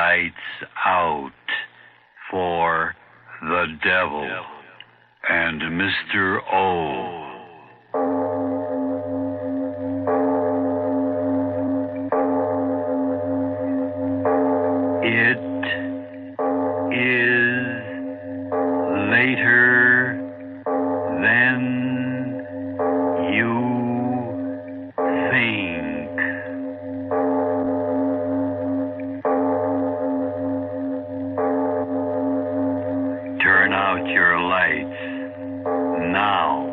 Lights out for the devil and Mr. O. It is later than you think. Turn out your lights now.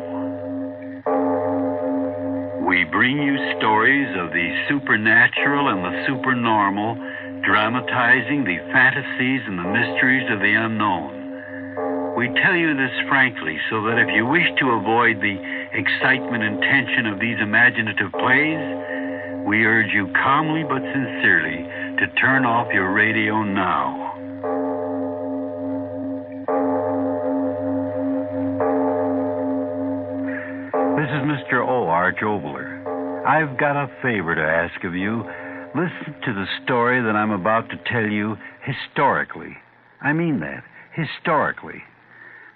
We bring you stories of the supernatural and the supernormal, dramatizing the fantasies and the mysteries of the unknown. We tell you this frankly so that if you wish to avoid the excitement and tension of these imaginative plays, we urge you calmly but sincerely to turn off your radio now. This is Mr. O, Arch Obler. I've got a favor to ask of you. Listen to the story that I'm about to tell you historically. I mean that, historically.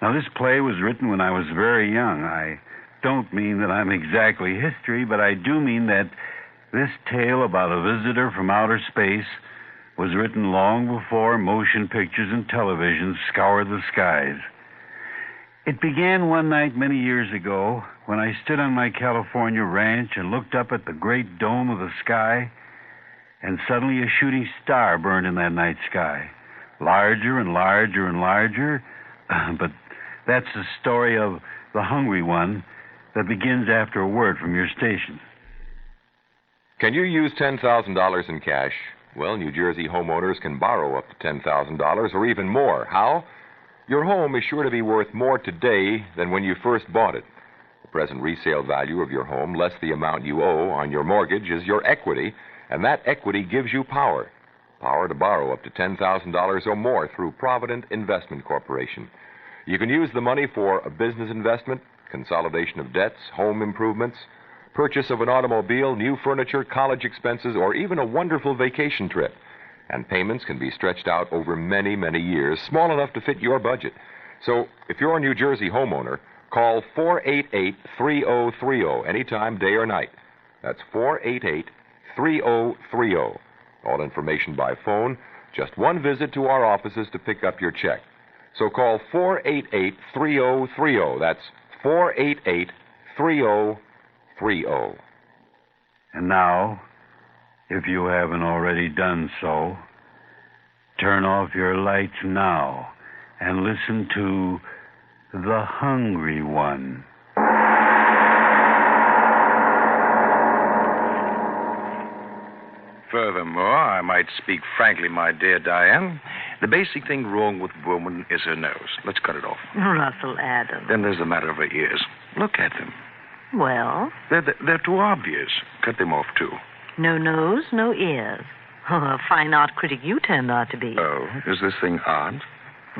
Now, this play was written when I was very young. I don't mean that I'm exactly history, but I do mean that this tale about a visitor from outer space was written long before motion pictures and television scoured the skies. It began one night many years ago when I stood on my California ranch and looked up at the great dome of the sky, and suddenly a shooting star burned in that night sky. Larger and larger and larger, but that's the story of the hungry one that begins after a word from your station. Can you use $10,000 in cash? Well, New Jersey homeowners can borrow up to $10,000 or even more. How? Your home is sure to be worth more today than when you first bought it. The present resale value of your home, less the amount you owe on your mortgage, is your equity, and that equity gives you power. Power to borrow up to $10,000 or more through Provident Investment Corporation. You can use the money for a business investment, consolidation of debts, home improvements, purchase of an automobile, new furniture, college expenses, or even a wonderful vacation trip. And payments can be stretched out over many, many years, small enough to fit your budget. So if you're a New Jersey homeowner, call 488-3030 anytime, day or night. That's 488-3030. All information by phone, just one visit to our offices to pick up your check. So call 488-3030. That's 488-3030. And now, if you haven't already done so, turn off your lights now and listen to The Hungry One. Furthermore, I might speak frankly, my dear Diane. The basic thing wrong with woman is her nose. Let's cut it off. Russell Adams. Then there's the matter of her ears. Look at them. Well? They're too obvious. Cut them off, too. No nose, no ears. Oh, a fine art critic you turned out to be. Oh, is this thing odd?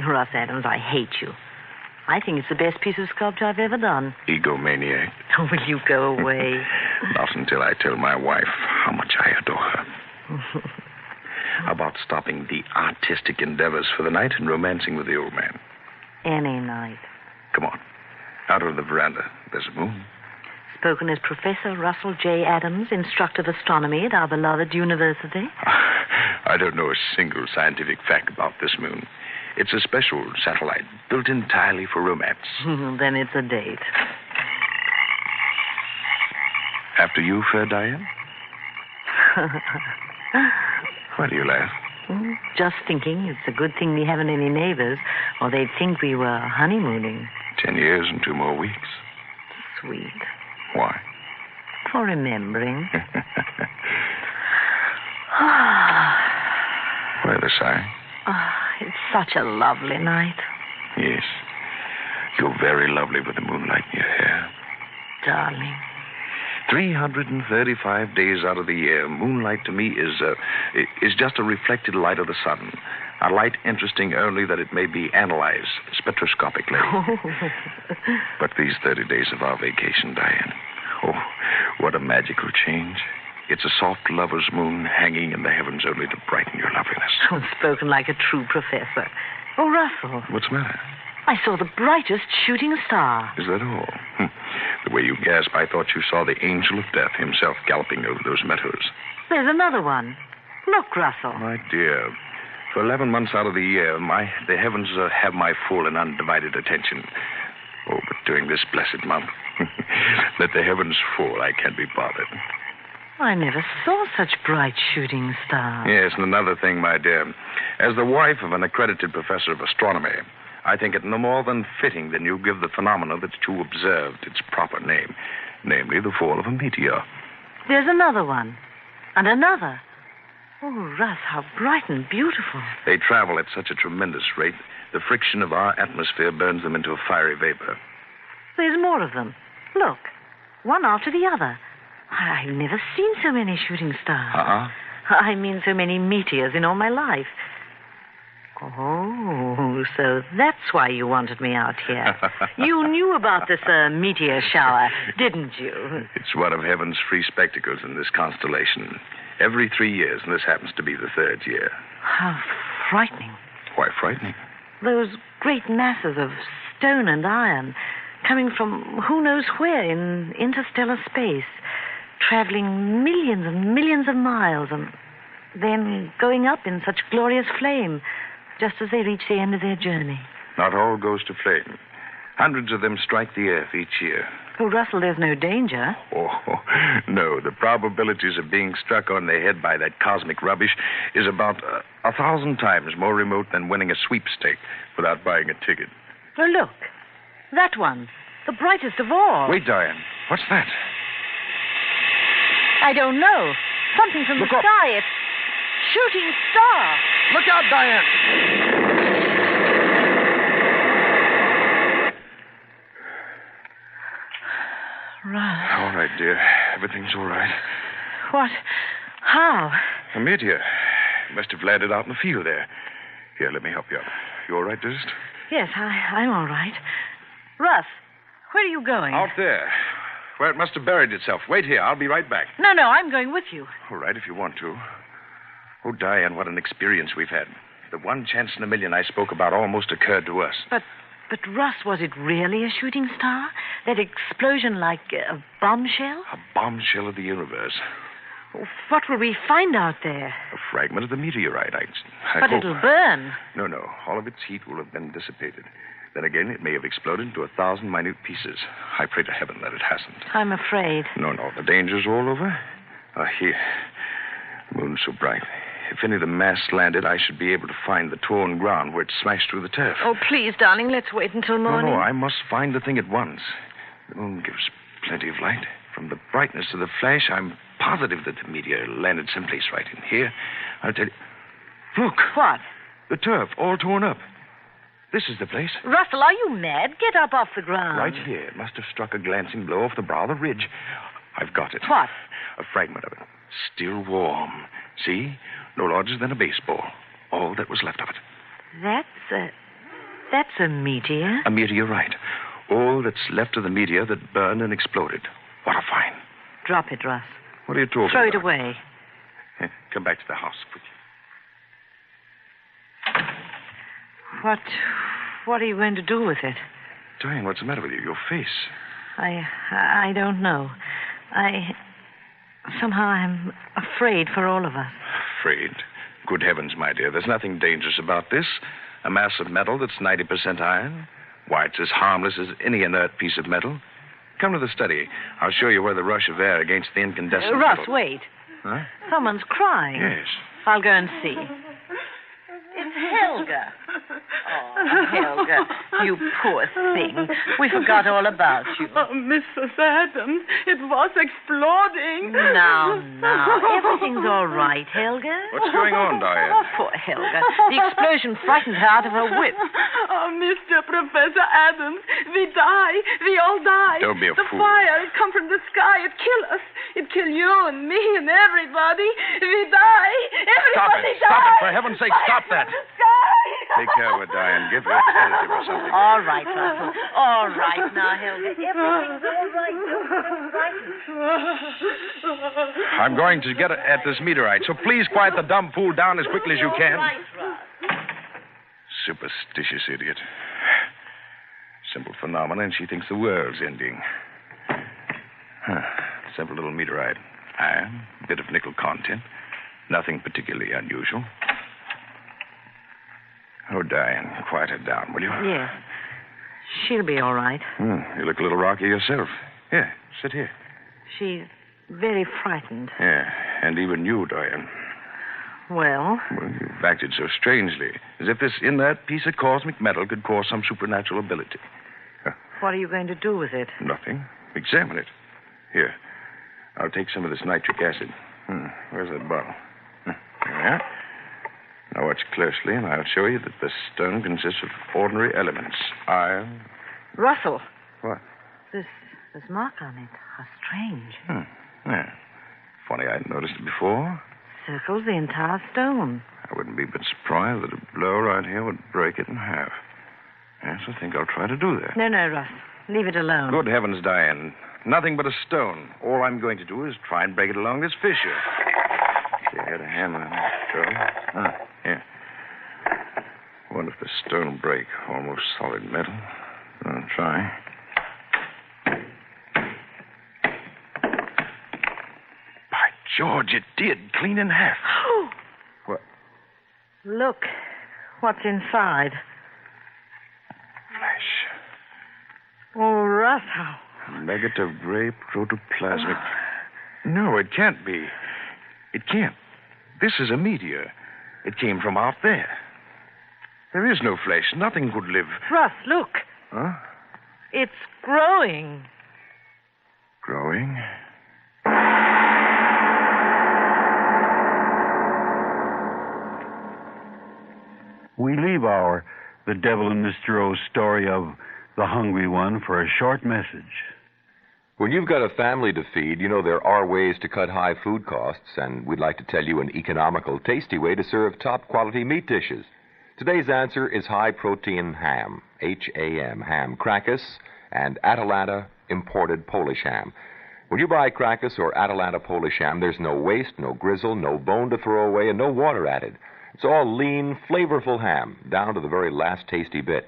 Russ Adams, I hate you. I think it's the best piece of sculpture I've ever done. Egomaniac. Oh, will you go away? Not until I tell my wife how much I adore her. How about stopping the artistic endeavors for the night and romancing with the old man? Any night. Come on. Out on the veranda. There's a moon. Spoken as Professor Russell J. Adams, instructor of astronomy at our beloved university. I don't know a single scientific fact about this moon. It's a special satellite built entirely for romance. Then it's a date. After you, fair Diane? Why do you laugh? Just thinking it's a good thing we haven't any neighbors, or they'd think we were honeymooning. 10 years and 2 more weeks. Sweet. Why? For remembering. Why the sigh? It's such a lovely night. Yes. You're very lovely with the moonlight in your hair. Darling. 335 days out of the year, moonlight to me is just a reflected light of the sun. A light interesting only that it may be analyzed spectroscopically. But these 30 days of our vacation, Diane, oh, what a magical change. It's a soft lover's moon hanging in the heavens only to brighten your loveliness. Spoken like a true professor. Oh, Russell, What's the matter? I saw the brightest shooting star. Is that all? The way you gasp, I thought you saw the angel of death himself galloping over those meadows. There's another one. Look, Russell. My dear, for 11 months out of the year, the heavens have my full and undivided attention. Oh, but during this blessed month, let the heavens fall. I can't be bothered. I never saw such bright shooting stars. Yes, and another thing, my dear. As the wife of an accredited professor of astronomy, I think it no more than fitting that you give the phenomena that you observed its proper name, namely the fall of a meteor. There's another one. And another. Oh, Russ, how bright and beautiful. They travel at such a tremendous rate, the friction of our atmosphere burns them into a fiery vapor. There's more of them. Look, one after the other. I've never seen so many shooting stars. I mean so many meteors in all my life. Oh, so that's why you wanted me out here. You knew about this meteor shower, didn't you? It's one of heaven's free spectacles in this constellation. Every 3 years, and this happens to be the 3rd year. How frightening. Why frightening? Those great masses of stone and iron coming from who knows where in interstellar space, traveling millions and millions of miles and then going up in such glorious flame just as they reach the end of their journey. Not all goes to flame. Hundreds of them strike the earth each year. Oh, Russell, there's no danger. Oh, no. The probabilities of being struck on the head by that cosmic rubbish is about 1,000 times more remote than winning a sweepstake without buying a ticket. Oh, look. That one. The brightest of all. Wait, Diane. What's that? I don't know. Something from Look the up. sky. It's shooting star. Look out, Diane! Russ. All right, dear. Everything's all right. What? How? A meteor. Must have landed out in the field there. Here, let me help you up. You all right, dearest? Yes, I'm all right. Russ, where are you going? Out there. Where it must have buried itself. Wait here. I'll be right back. No, I'm going with you. All right, if you want to. Oh, Diane, what an experience we've had. The one chance in a million I spoke about almost occurred to us. But Russ, was it really a shooting star? That explosion like a bombshell? A bombshell of the universe. What will we find out there? A fragment of the meteorite. I But hope. it'll burn. No. All of its heat will have been dissipated. Then again, it may have exploded into 1,000 minute pieces. I pray to heaven that it hasn't. I'm afraid. No. The danger's all over. Here. The moon's so bright. If any of the mass landed, I should be able to find the torn ground where it smashed through the turf. Oh, please, darling, let's wait until morning. No, I must find the thing at once. The moon gives plenty of light. From the brightness of the flash, I'm positive that the meteor landed someplace right in here. I'll tell you. Look. What? The turf, all torn up. This is the place. Russell, are you mad? Get up off the ground. Right here. It must have struck a glancing blow off the brow of the ridge. I've got it. What? A fragment of it. Still warm. See? No larger than a baseball. All that was left of it. That's a meteor. A meteorite. All that's left of the meteor that burned and exploded. What a find. Drop it, Russ. What are you talking Throw about? it away. Come back to the house, quick. What are you going to do with it? Diane, what's the matter with you? Your face. I don't know. Somehow I'm afraid for all of us. Afraid? Good heavens, my dear. There's nothing dangerous about this. A mass of metal that's 90% iron. Why, it's as harmless as any inert piece of metal. Come to the study. I'll show you where the rush of air against the incandescent Russ, metal... wait. Huh? Someone's crying. Yes. I'll go and see. It's Helga. Oh, Helga, you poor thing. We forgot all about you. Oh, Mrs. Adams, it was exploding. Now, everything's all right, Helga. What's going on, Diane? Oh, poor Helga. The explosion frightened her out of her wits. Oh, Mr. Professor Adams, we die. We all die. Don't be a the fool. fire, it come from the sky. It kill us. It kill you and me and everybody. We die. Everybody Stop it. die. Stop it. For heaven's sake, Fire stop from that. the sky. Take care of it, Diane. Give her a sedative or something. All right, Russell. All right now, Helga. Everything's all right. Don't get frightened. I'm going to get at this meteorite, so please quiet the dumb fool down as quickly as you can. All right, Russ. Superstitious idiot. Simple phenomenon, and she thinks the world's ending. Simple little meteorite. Iron, bit of nickel content. Nothing particularly unusual. Oh, Diane, quiet her down, will you? Yes. She'll be all right. You look a little rocky yourself. Here, sit here. She's very frightened. Yeah, and even you, Diane. Well? Well, you've acted so strangely, as if this inert piece of cosmic metal could cause some supernatural ability. What are you going to do with it? Nothing. Examine it. Here, I'll take some of this nitric acid. Where's that bottle? Yeah. Now watch closely, and I'll show you that the stone consists of ordinary elements. Iron. Russell. What? This mark on it. How strange. Yeah. Funny I hadn't noticed it before. Circles the entire stone. I wouldn't be a bit surprised that a blow right here would break it in half. Yes, I think I'll try to do that. No, Russ. Leave it alone. Good heavens, Diane. Nothing but a stone. All I'm going to do is try and break it along this fissure. See, I had a hammer on it. Here. I wonder if the stone will break. Almost solid metal. I'll try. By George, it did. Clean in half. What? Look. What's inside? Flesh. Oh, Russ, how... Negative gray protoplasmic. No, it can't be. It can't. This is a meteor. It came from out there. There is no flesh. Nothing could live. Russ, look. Huh? It's growing. Growing? We leave our The Devil and Mr. O story of The Hungry One for a short message. When you've got a family to feed, you know there are ways to cut high food costs, and we'd like to tell you an economical, tasty way to serve top-quality meat dishes. Today's answer is high-protein ham, H-A-M, ham Crackus, and Atalanta imported Polish ham. When you buy Crackus or Atalanta Polish ham, there's no waste, no grizzle, no bone to throw away, and no water added. It's all lean, flavorful ham, down to the very last tasty bit.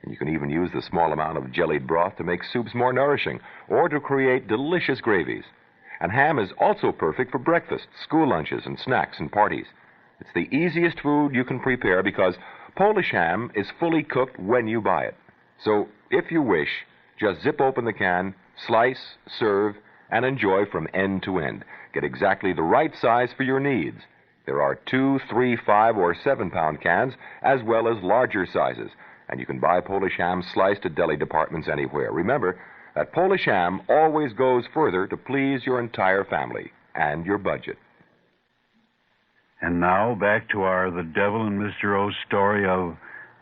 And you can even use the small amount of jellied broth to make soups more nourishing or to create delicious gravies. And ham is also perfect for breakfast, school lunches, and snacks and parties. It's the easiest food you can prepare because Polish ham is fully cooked when you buy it. So, if you wish, just zip open the can, slice, serve, and enjoy from end to end. Get exactly the right size for your needs. There are 2, 3, 5, or 7-pound cans, as well as larger sizes. And you can buy Polish ham sliced at deli departments anywhere. Remember that Polish ham always goes further to please your entire family and your budget. And now back to our The Devil and Mr. O story of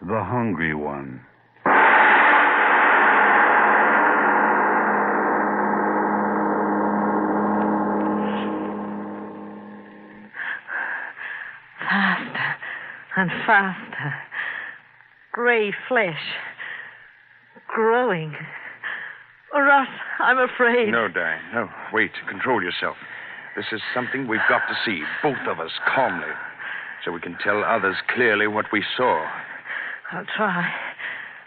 The Hungry One. Faster and faster. Gray flesh. Growing. Oh, Russ, I'm afraid. No, Diane, no. Wait, control yourself. This is something we've got to see, both of us, calmly, so we can tell others clearly what we saw. I'll try.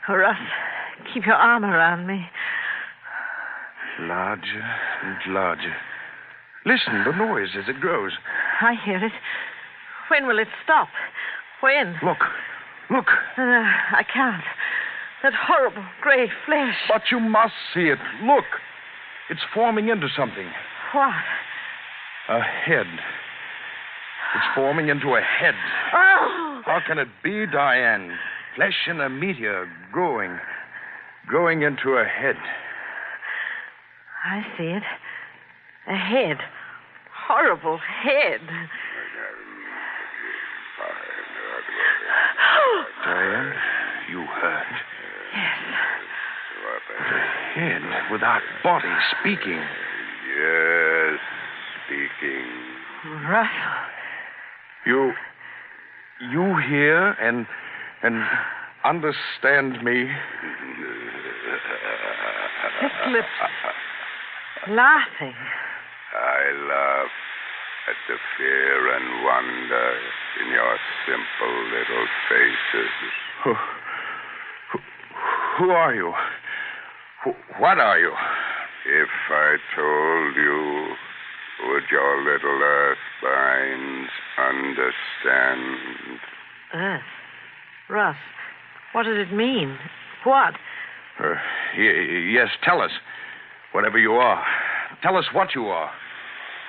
Oh, Russ, keep your arm around me. Larger and larger. Listen, the noise as it grows. I hear it. When will it stop? When? Look. I can't. That horrible gray flesh. But you must see it. Look. It's forming into something. What? A head. It's forming into a head. Oh! How can it be, Diane? Flesh in a meteor growing into a head. I see it. A head. Horrible head. Diane, you heard? Yes. The head without body speaking. Yes, speaking. Russell. You hear and and understand me. Thick-lipped, laughing. I laugh at the fear and wonder in your simple little faces. Who are you? What are you? If I told you, would your little earth minds understand? Earth? Russ, what does it mean? What? Yes, tell us. Whatever you are. Tell us what you are.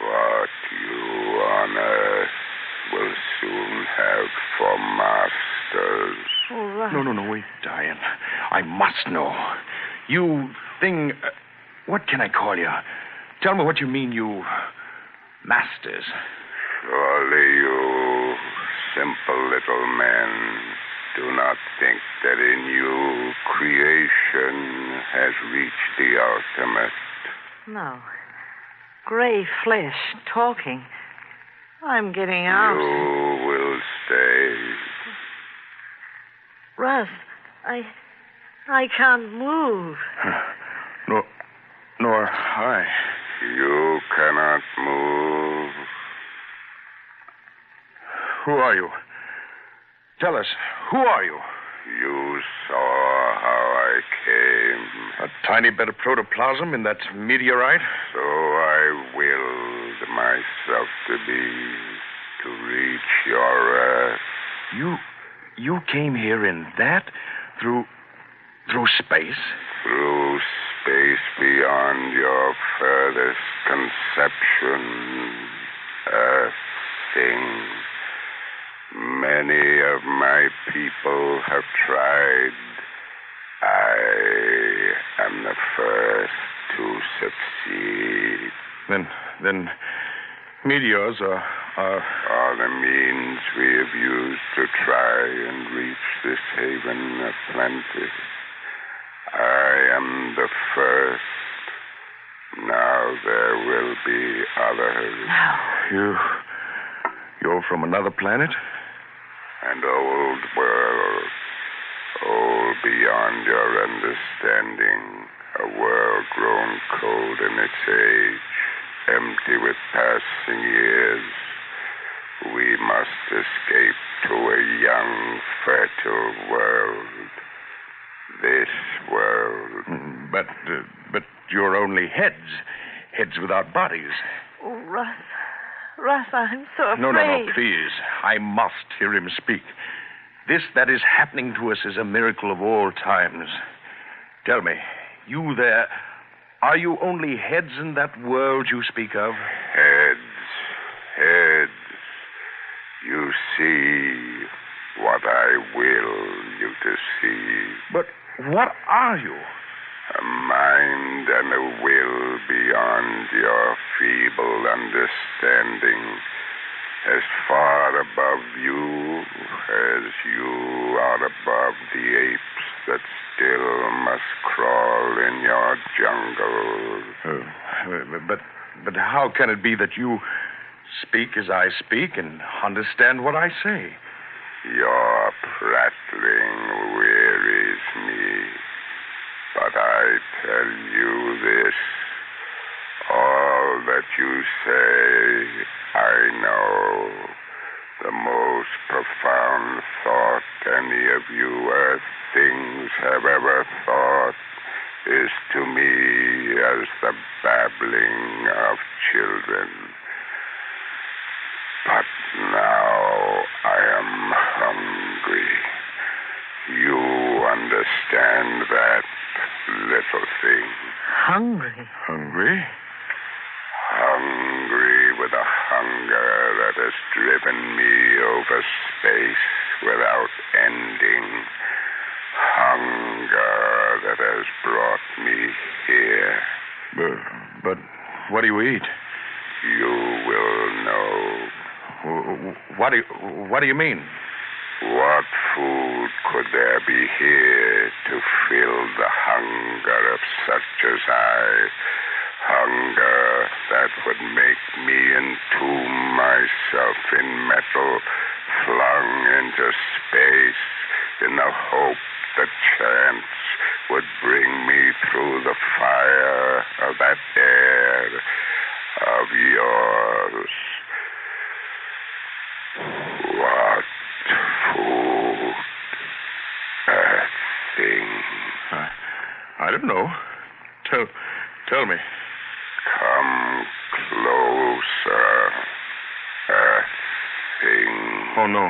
What you on earth will soon have for masters. Oh, Russ. No, wait, Diane. I must know. You thing... what can I call you? Tell me what you mean, you... masters. Surely you simple little men do not think that in you creation has reached the ultimate. No. Gray flesh, talking. I'm getting out. You will stay. Russ, I can't move. Nor I. You cannot move. Who are you? Tell us, who are you? You saw how I came. A tiny bit of protoplasm in that meteorite? So I willed myself to be, to reach your earth. You came here in that? Through space? Through space beyond your furthest conception. Earth thing. Many of my people have tried. I am the first to succeed. Then meteors are the means we have used to try and reach this haven of plenty. I am the first. Now there will be others. You're from another planet? An old world, old beyond your understanding, a world grown cold in its age, empty with passing years. We must escape to a young, fertile world. This world. But you're only heads without bodies. Oh, Russ, I'm so afraid. No, please. I must hear him speak. This that is happening to us is a miracle of all times. Tell me, you there, are you only heads in that world you speak of? Heads. You see what I will you to see. But what are you? A mind and a will beyond your feeble understanding, as far above you as you are above the apes that still must crawl in your jungle. But how can it be that you speak as I speak and understand what I say? Your prattling wearies me. But I tell you this, all that you say, I know. The most profound thought any of you earth things have ever thought is to me as the babbling of children. But now I am hungry. You understand that, little thing. Hungry? Hungry? Hungry with a hunger that has driven me over space without ending. Hunger that has brought me here. But what do you eat? You will know. What do you mean? What food could there be here to fill the hunger of such as I? Hunger that would make me entomb myself in metal, flung into space in Tell me. Come closer, Earth thing. Oh, no.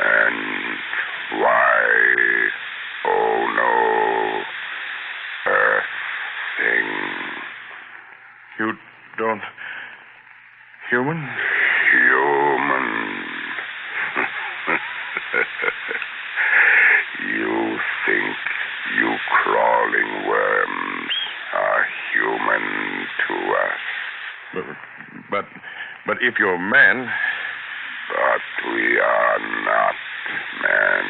And why, oh no, Earth thing. You don't... Human? Human. You think you crawling worms are human to us. But if you're man... But we are not men.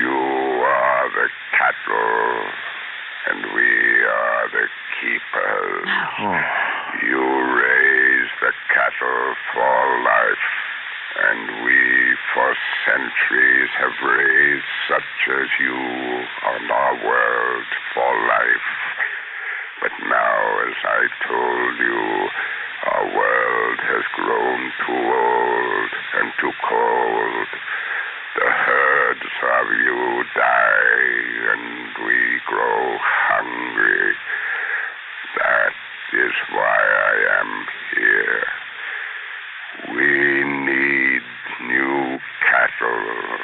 You are the cattle, and we are the keepers. Oh. You raise the cattle for life, and we for centuries have raised such as you on our world for life. But now, as I told you, our world has grown too old and too cold. The herds of you die, and we grow hungry. That is why I am here. We need new cattle.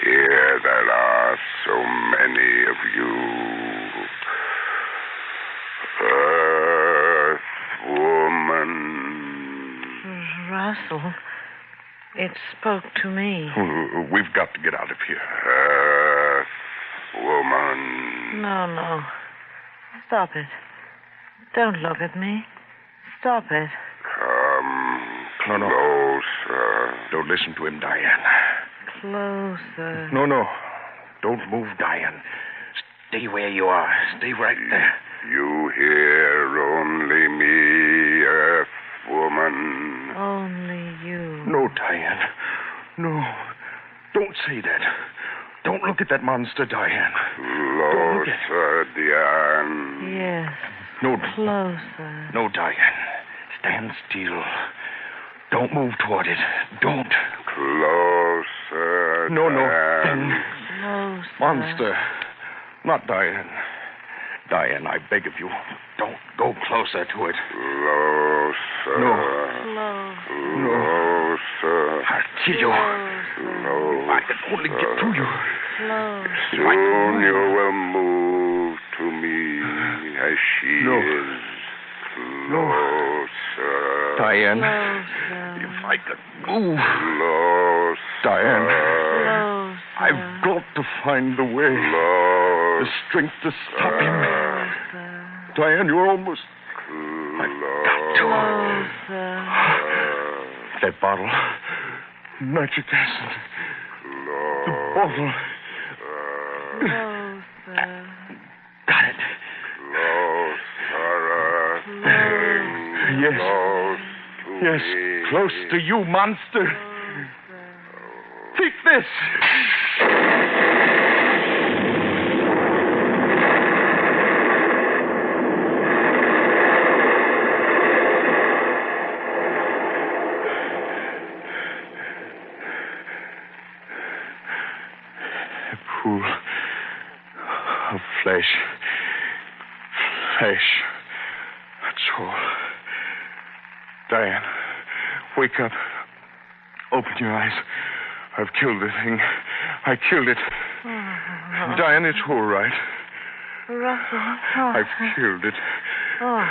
Here there are so many of you. Earth woman. Russell, it spoke to me. We've got to get out of here. Earth woman. No. Stop it. Don't look at me. Stop it. Come No. closer. Don't listen to him, Diane. Closer. No. Don't move, Diane. Stay where you are. Stay right there. You hear only me, Earth woman. Only you. No, Diane. No. Don't say that. Don't look at that monster, Diane. Closer, Diane. Yes. No. Closer. No, Diane. Stand still. Don't move toward it. Don't. Closer, No. Diane. Closer. Monster. Not Diane. Diane, I beg of you, don't go closer to it. Closer. No. Closer. I'll kill you. Closer. I can only get to you. Closer. Soon you will move to me as she No. is. Closer. Diane, Closer. if I could move. Closer. Diane, Closer. I've got to find the way. Closer. The strength to stop him. Diane, you're almost... I've got to. Closer. That bottle. Nitric acid. The bottle. Closer. Got it. Yes. Yes, close to you, monster. Keep this. A pool of flesh. That's all. Diane, wake up. Open your eyes. I've killed the thing. I killed it. Diane, it's all right. Russell. I've killed it. Oh.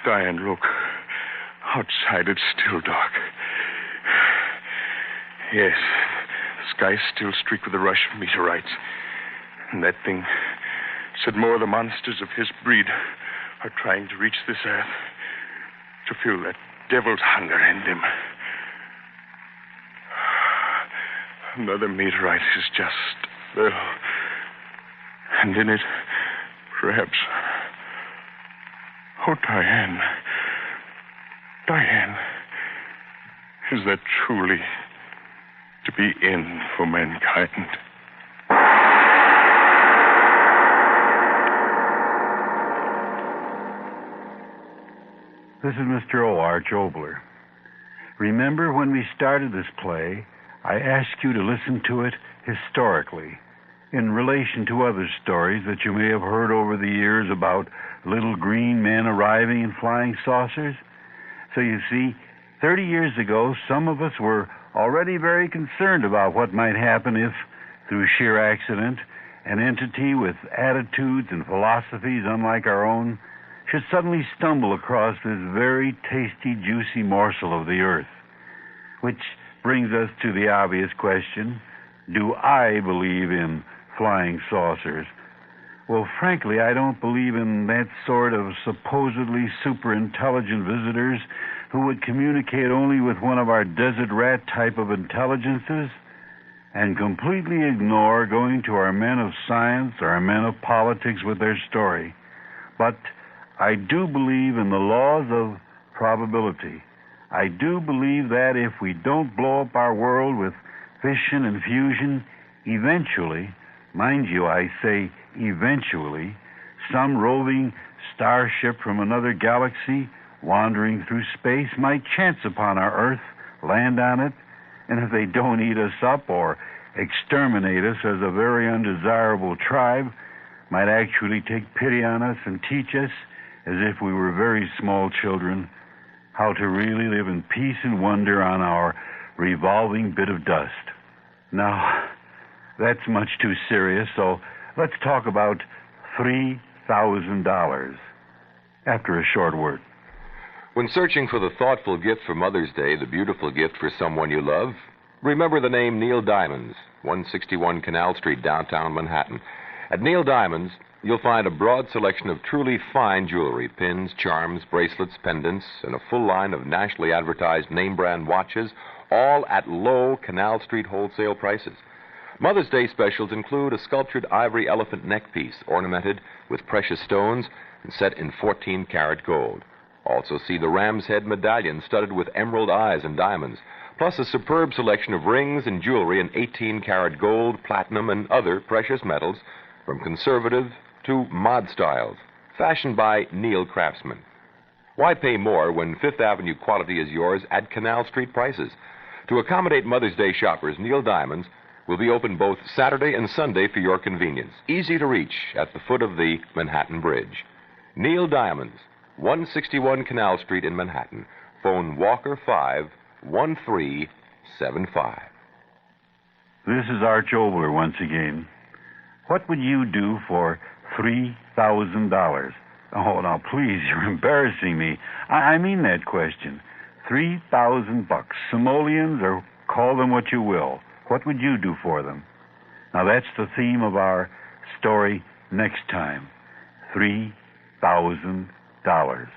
Diane, look. Outside it's still dark. Yes, the sky's still streaked with the rush of meteorites. And that thing said more of the monsters of his breed are trying to reach this earth to feel that devil's hunger in them. Another meteorite is just there. And in it, perhaps... Oh, Diane. Diane. Is that truly to be in for mankind? This is Mr. O, Arch Obler. Remember when we started this play, I asked you to listen to it historically. in relation to other stories that you may have heard over the years about little green men arriving in flying saucers. So you see, 30 years ago, some of us were already very concerned about what might happen if, through sheer accident, an entity with attitudes and philosophies unlike our own should suddenly stumble across this very tasty, juicy morsel of the earth. Which brings us to the obvious question, do I believe in flying saucers? Well, frankly, I don't believe in that sort of supposedly super intelligent visitors who would communicate only with one of our desert rat type of intelligences and completely ignore going to our men of science or our men of politics with their story. But I do believe in the laws of probability. I do believe that if we don't blow up our world with fission and fusion, eventually, mind you, I say eventually, some roving starship from another galaxy wandering through space might chance upon our Earth, land on it, and if they don't eat us up or exterminate us as a very undesirable tribe, might actually take pity on us and teach us, as if we were very small children, how to really live in peace and wonder on our revolving bit of dust. Now, that's much too serious, so let's talk about $3,000 after a short word. When searching for the thoughtful gift for Mother's Day, the beautiful gift for someone you love, remember the name Neil Diamonds, 161 Canal Street, downtown Manhattan. At Neil Diamonds, you'll find a broad selection of truly fine jewelry, pins, charms, bracelets, pendants, and a full line of nationally advertised name-brand watches, all at low Canal Street wholesale prices. Mother's Day specials include a sculptured ivory elephant neckpiece ornamented with precious stones and set in 14-karat gold. Also see the ram's head medallion studded with emerald eyes and diamonds, plus a superb selection of rings and jewelry in 18-karat gold, platinum, and other precious metals from conservative to mod styles, fashioned by Neil craftsmen. Why pay more when Fifth Avenue quality is yours at Canal Street prices? To accommodate Mother's Day shoppers, Neil Diamonds will be open both Saturday and Sunday for your convenience. Easy to reach at the foot of the Manhattan Bridge. Neil Diamonds, 161 Canal Street in Manhattan. Phone Walker 51375. This is Arch Obler once again. What would you do for $3,000? Oh, now please, you're embarrassing me. I mean that question. $3,000, simoleons, or call them what you will. What would you do for them? Now that's the theme of our story next time. $3,000.